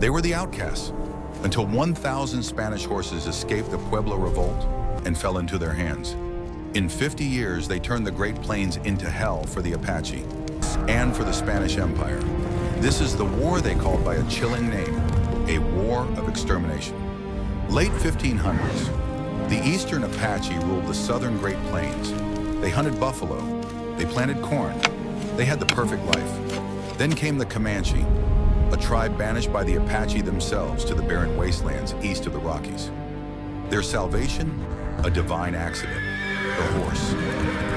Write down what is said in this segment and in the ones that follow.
They were the outcasts, until 1,000 Spanish horses escaped the Pueblo revolt and fell into their hands. In 50 years, they turned the Great Plains into hell for the Apache and for the Spanish Empire. This is the war they called by a chilling name, a war of extermination. Late 1500s, the Eastern Apache ruled the southern Great Plains. They hunted buffalo, they planted corn, they had the perfect life. Then came the Comanche, a tribe banished by the Apache themselves to the barren wastelands east of the Rockies. Their salvation, a divine accident, the horse.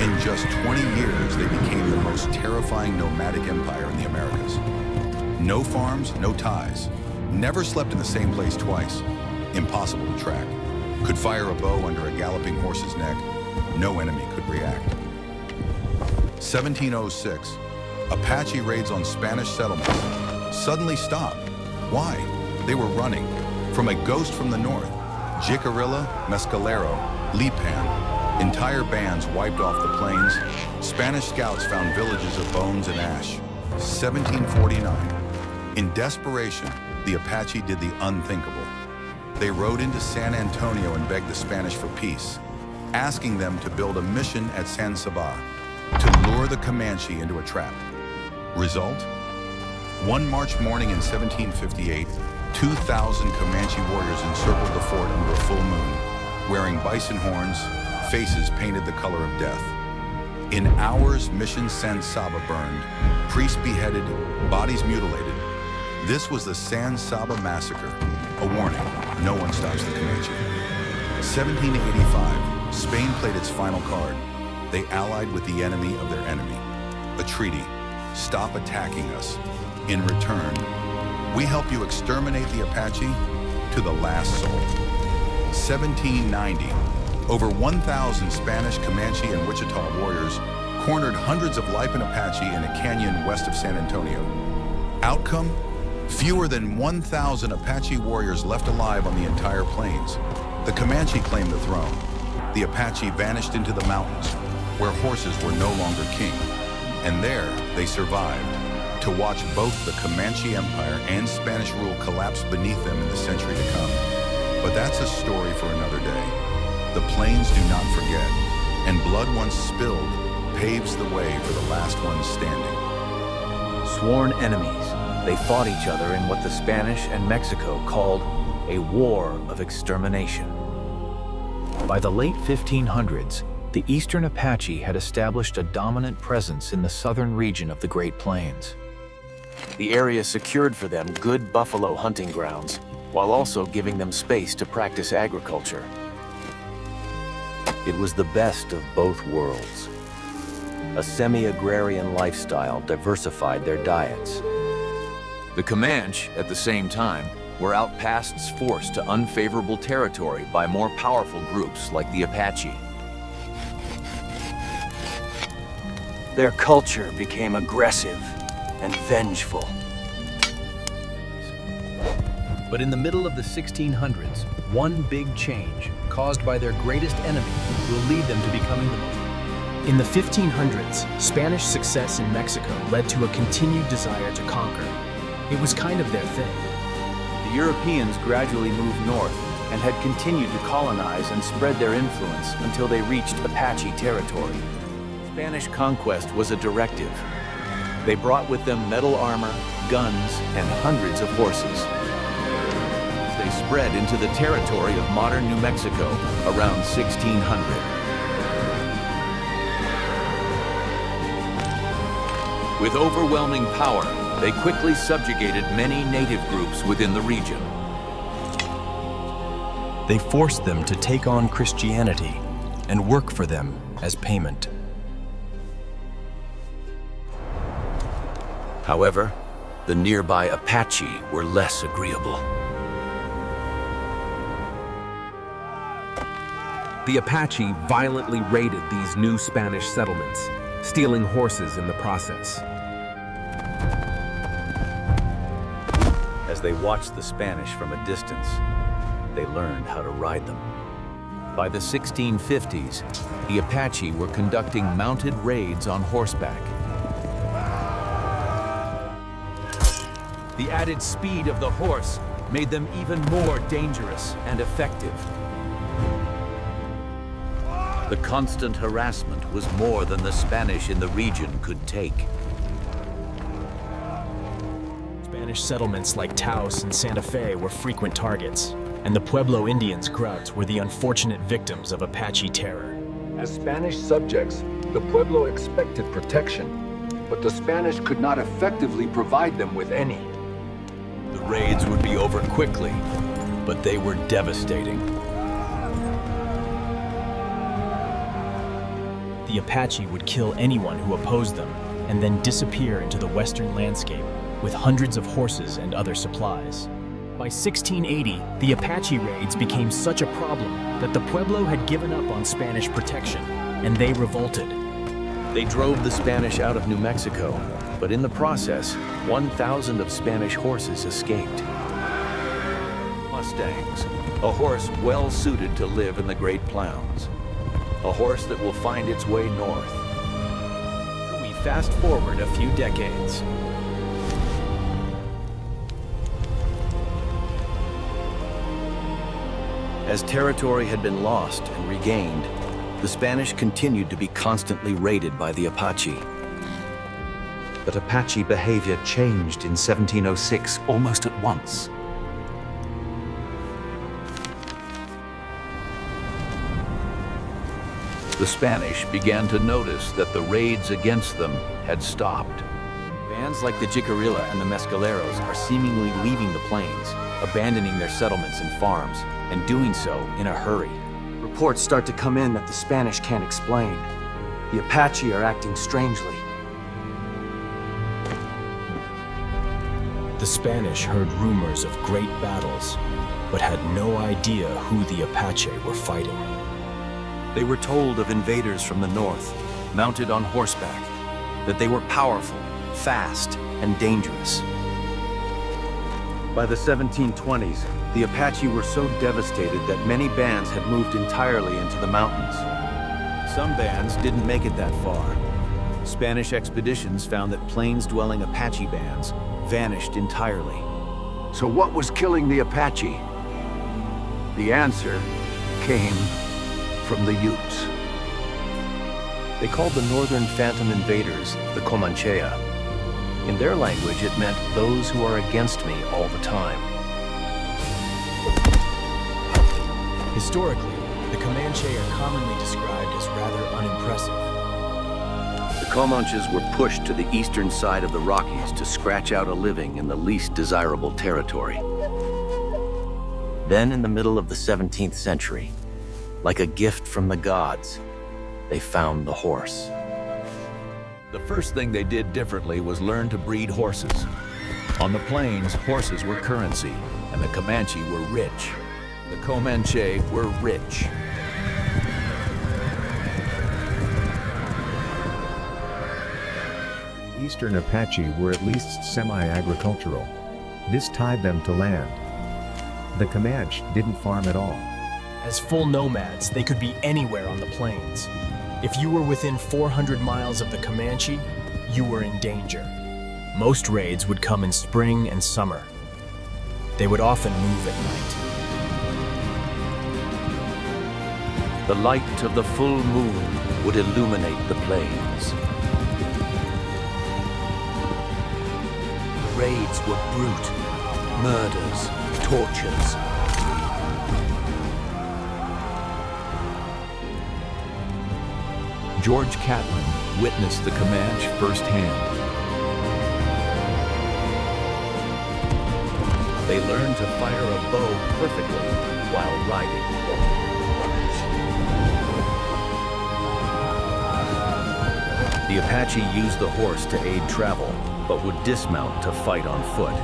In just 20 years, they became the most terrifying nomadic empire in the Americas. No farms, no ties, never slept in the same place twice, impossible to track. Could fire a bow under a galloping horse's neck, no enemy could react. 1706, Apache raids on Spanish settlements suddenly stopped. Why? They were running from a ghost from the north, Jicarilla, Mescalero, Lipan. Entire bands wiped off the plains. Spanish scouts found villages of bones and ash. 1749. In desperation, the Apache did the unthinkable. They rode into San Antonio and begged the Spanish for peace, asking them to build a mission at San Saba to lure the Comanche into a trap. Result? One March morning in 1758, 2,000 Comanche warriors encircled the fort under a full moon, wearing bison horns, faces painted the color of death. In hours, Mission San Saba burned, priests beheaded, bodies mutilated. This was the San Saba massacre. A warning, no one stops the Comanche. 1785, Spain played its final card. They allied with the enemy of their enemy. A treaty, stop attacking us. In return, we help you exterminate the Apache to the last soul. 1790, over 1,000 Spanish, Comanche, and Wichita warriors cornered hundreds of Lipan Apache in a canyon west of San Antonio. Outcome? Fewer than 1,000 Apache warriors left alive on the entire plains. The Comanche claimed the throne. The Apache vanished into the mountains, where horses were no longer king. And there, they survived to watch both the Comanche Empire and Spanish rule collapse beneath them in the century to come. But that's a story for another day. The plains do not forget, and blood once spilled paves the way for the last ones standing. Sworn enemies, they fought each other in what the Spanish and Mexico called a war of extermination. By the late 1500s, the Eastern Apache had established a dominant presence in the southern region of the Great Plains. The area secured for them good buffalo hunting grounds, while also giving them space to practice agriculture. It was the best of both worlds. A semi-agrarian lifestyle diversified their diets. The Comanche, at the same time, were outcasts forced to unfavorable territory by more powerful groups like the Apache. Their culture became aggressive and vengeful. But in the middle of the 1600s, one big change, caused by their greatest enemy, will lead them to becoming the most. In the 1500s, Spanish success in Mexico led to a continued desire to conquer. It was kind of their thing. The Europeans gradually moved north and had continued to colonize and spread their influence until they reached Apache territory. Spanish conquest was a directive. They brought with them metal armor, guns, and hundreds of horses. They spread into the territory of modern New Mexico around 1600. With overwhelming power, they quickly subjugated many native groups within the region. They forced them to take on Christianity and work for them as payment. However, the nearby Apache were less agreeable. The Apache violently raided these new Spanish settlements, stealing horses in the process. As they watched the Spanish from a distance, they learned how to ride them. By the 1650s, the Apache were conducting mounted raids on horseback. The added speed of the horse made them even more dangerous and effective. The constant harassment was more than the Spanish in the region could take. Spanish settlements like Taos and Santa Fe were frequent targets, and the Pueblo Indians' Gruts were the unfortunate victims of Apache terror. As Spanish subjects, the Pueblo expected protection, but the Spanish could not effectively provide them with any. The raids would be over quickly, but they were devastating. The Apache would kill anyone who opposed them, and then disappear into the western landscape with hundreds of horses and other supplies. By 1680, the Apache raids became such a problem that the Pueblo had given up on Spanish protection, and they revolted. They drove the Spanish out of New Mexico, but in the process, 1,000 of Spanish horses escaped. Mustangs, a horse well suited to live in the Great Plains. A horse that will find its way north. We fast forward a few decades. As territory had been lost and regained, the Spanish continued to be constantly raided by the Apache. But Apache behavior changed in 1706 almost at once. The Spanish began to notice that the raids against them had stopped. Bands like the Jicarilla and the Mescaleros are seemingly leaving the plains, abandoning their settlements and farms, and doing so in a hurry. Reports start to come in that the Spanish can't explain. The Apache are acting strangely. The Spanish heard rumors of great battles, but had no idea who the Apache were fighting. They were told of invaders from the north, mounted on horseback, that they were powerful, fast, and dangerous. By the 1720s, the Apache were so devastated that many bands had moved entirely into the mountains. Some bands didn't make it that far. Spanish expeditions found that plains-dwelling Apache bands vanished entirely. So what was killing the Apache? The answer came from the Utes. They called the northern phantom invaders the Comanche. In their language, it meant those who are against me all the time. Historically, the Comanche are commonly described as rather unimpressive. The Comanches were pushed to the eastern side of the Rockies to scratch out a living in the least desirable territory. Then, in the middle of the 17th century, like a gift from the gods, they found the horse. The first thing they did differently was learn to breed horses. On the plains, horses were currency, and the Comanche were rich. The Comanche were rich. Eastern Apache were at least semi-agricultural. This tied them to land. The Comanche didn't farm at all. As full nomads, they could be anywhere on the plains. If you were within 400 miles of the Comanche, you were in danger. Most raids would come in spring and summer. They would often move at night. The light of the full moon would illuminate the plains. Raids were brute, murders, tortures. George Catlin witnessed the Comanche firsthand. They learned to fire a bow perfectly while riding. The Apache used the horse to aid travel, but would dismount to fight on foot.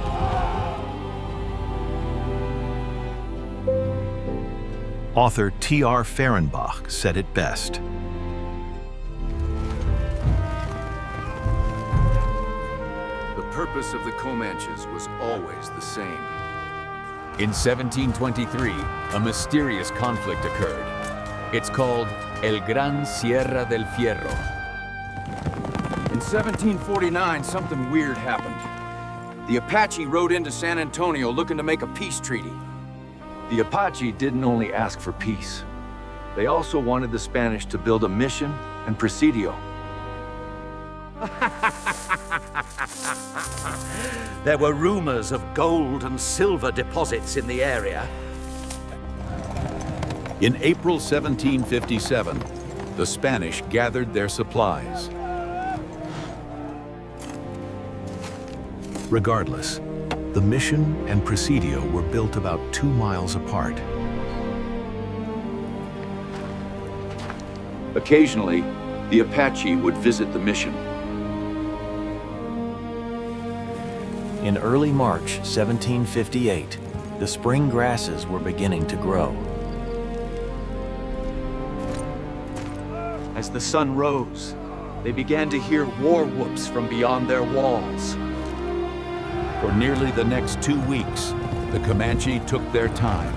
Author T.R. Fehrenbach said it best. The purpose of the Comanches was always the same. In 1723, a mysterious conflict occurred. It's called El Gran Sierra del Fierro. In 1749, something weird happened. The Apache rode into San Antonio looking to make a peace treaty. The Apache didn't only ask for peace. They also wanted the Spanish to build a mission and presidio. There were rumors of gold and silver deposits in the area. In April 1757, the Spanish gathered their supplies. Regardless, the mission and presidio were built about 2 miles apart. Occasionally, the Apache would visit the mission. In early March 1758, the spring grasses were beginning to grow. As the sun rose, they began to hear war whoops from beyond their walls. For nearly the next 2 weeks, the Comanche took their time.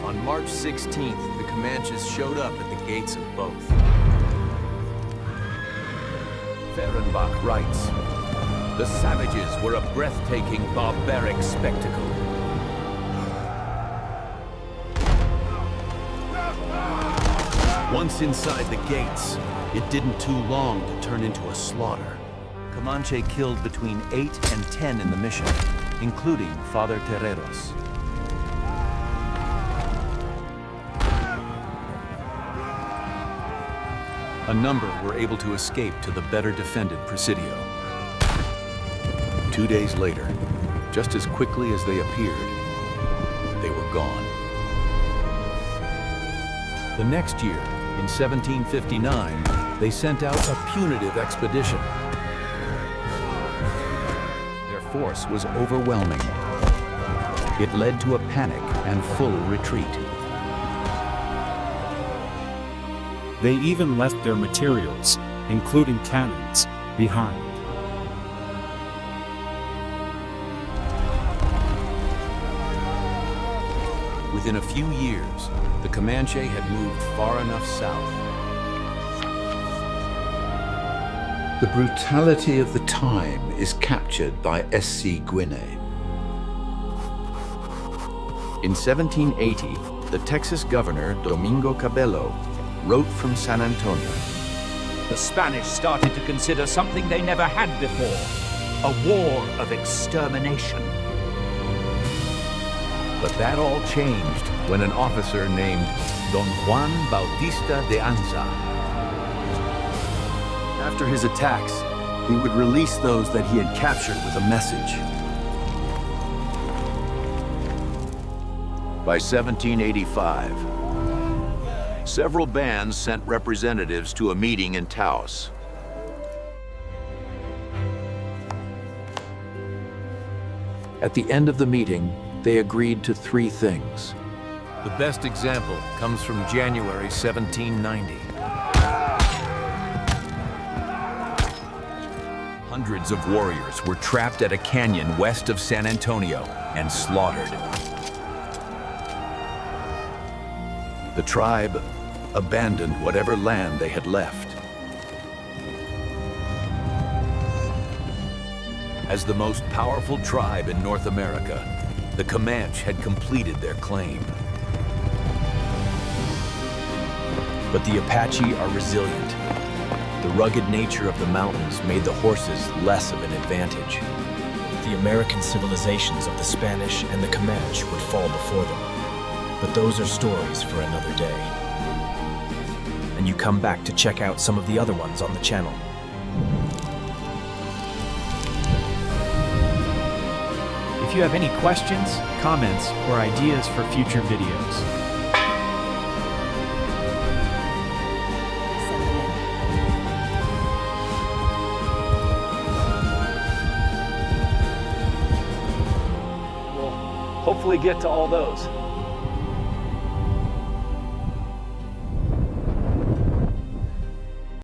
On March 16th, the Comanches showed up at the gates of both. Fehrenbach writes, "The savages were a breathtaking, barbaric spectacle. Once inside the gates, it didn't too long to turn into a slaughter." Comanche killed between 8 and 10 in the mission, including Father Terreros. A number were able to escape to the better defended presidio. 2 days later, just as quickly as they appeared, they were gone. The next year, in 1759, they sent out a punitive expedition. Their force was overwhelming. It led to a panic and full retreat. They even left their materials, including cannons, behind. Within a few years, the Comanche had moved far enough south. The brutality of the time is captured by S.C. Guinée. In 1780, the Texas governor, Domingo Cabello, wrote from San Antonio. The Spanish started to consider something they never had before, a war of extermination. But that all changed when an officer named Don Juan Bautista de Anza. After his attacks, he would release those that he had captured with a message. By 1785, several bands sent representatives to a meeting in Taos. At the end of the meeting, they agreed to 3 things. The best example comes from January 1790. Hundreds of warriors were trapped at a canyon west of San Antonio and slaughtered. The tribe abandoned whatever land they had left. As the most powerful tribe in North America, the Comanche had completed their claim. But the Apache are resilient. The rugged nature of the mountains made the horses less of an advantage. The American civilizations of the Spanish and the Comanche would fall before them. But those are stories for another day. And you come back to check out some of the other ones on the channel. If you have any questions, comments, or ideas for future videos, we'll hopefully get to all those.